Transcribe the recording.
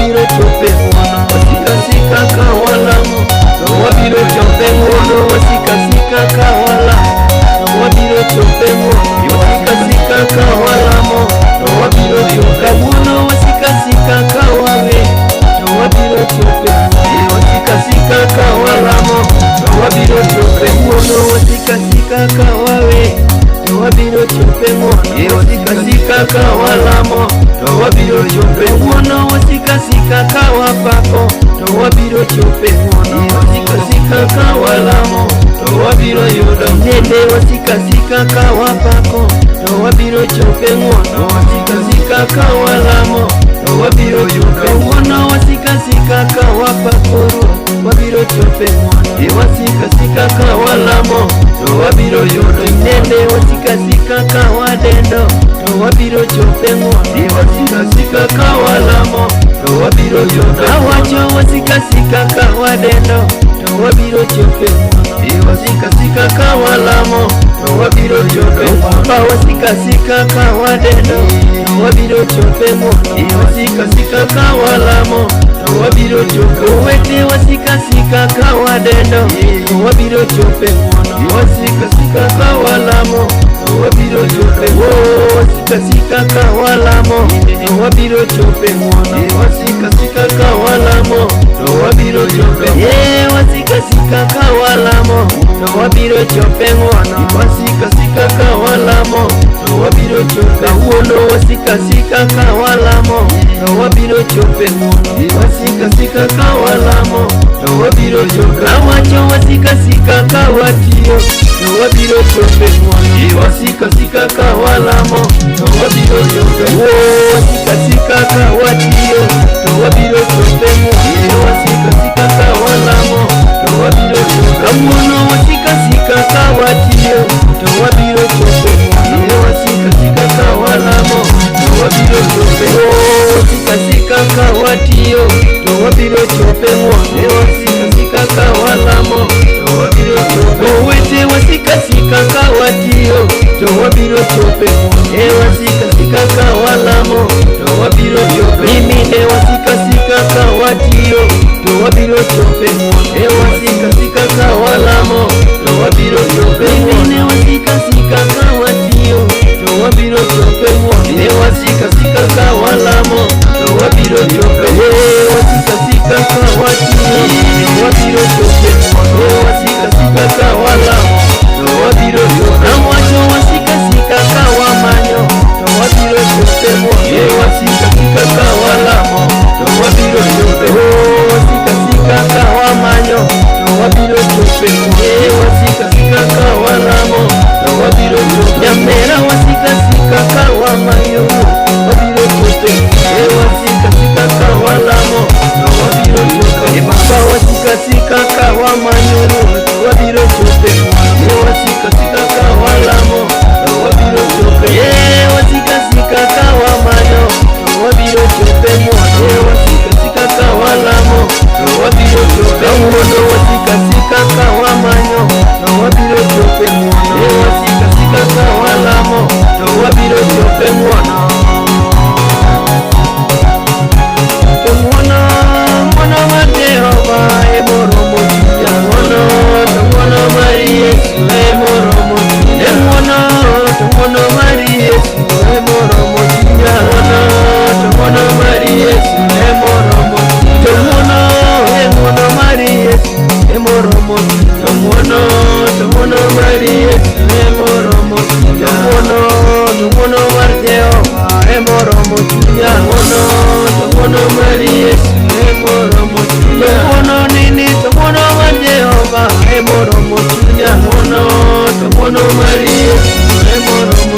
wabiro chope mwana wasika sika kawalamo wabiro chope mwana wasika sika kawala wabiro chope mwana wasika sika kawalamo wabiro chope mwana wasika sika kawawe wabiro chope wasika sika kawalamo wabiro chope mwana wasika sika kawawe wabiro chope mwana wasika sika kawalamo wabiro chope mwana wasika sika kawapako wabiro chope mwana wasika sika kawalamo wabiro yudo nene wasika sika kawapako wabiro chope mwana wasika sika kawalamo wabiro chope mwana wasika sika kawapako wabiro chope mwana wasika sika kawalamo wabiro yudo nene wasika sika kawadendo wabiro chope mwana wasika sika kawalamo wabiro yudo awacho wasika sika kawadendo wabiro chope mwana wasika sika kawalamo wabiro chope mwana wasika sika kawadendo wabiro chope mwana wasika sika kawalamo wabiro chope wete wasika sika kawadendo wabiro chope mwana wasika sika kawalamo wabiro chope wasika sika kawalamo wabiro chope mwana wasika sika kawalamo wabiro chope wasika sika kawalamo wabiro chope mwana wasika sika kawalamo wabiro chope wono wasika sika kawalamo wabiro chope mwana wasika sika kawalamo wabiro chope awacho wasika sika kawatio wabiro chope mwana wasika sika kawalamo wabiro chope wasika sika kawatio wabiro chope mwana wasika sika kawalamo wabiro chope wono wasika sika kawatio wabiro chope mwana wasika sika kawalamo wabiro chope wasika sika kawatio wabiro chope mwana wasika sika kawalamo wabiro chope wete wasika sika kawatio wabiro chope mwana wasika sika kawalamo wabiro chope mimine wasika sika kawatio wabiro chope mwana wasika sika kawalamo wabiro chope mimine wasika sika kawatio wabiro chope mwana wasika sika kawalamo wabiro chope wasika sika kawatio wabiro chope mwana wasika sika kawalamo wabiro chope awacho wasika sika kawamanyo wabiro chope mwana wasika sika kawalamo wabiro chope wasika sika kawamanyo wabiro chope mwana wasika sika kawalamo wabiro chope nyamera wasika sika kawamanyo wabiro chope wasika sika kawalamo wabiro chope baba wasika sika kawamanyo wabiro chope mwana wasika sika kawalamo wabiro chope wasika sika kawamanyo wabiro chope mwana wasika sika kawalamo wabiro chope mwana wasika sika kawamanyo wabiro chope mwana wasika sika kawalamo wabiro chope mwana mwana wa Jehova emoromo ya mwana Maria emoromo ya mwana Maria emoromo ya mwana Maria emoromo mwana Maria emoromo mwana Maria emoromo mwana wa Jehova emoromo ya mwana Maria emoromo mwana nini mwana wa Jehova emoromo ya mwana Maria emoromo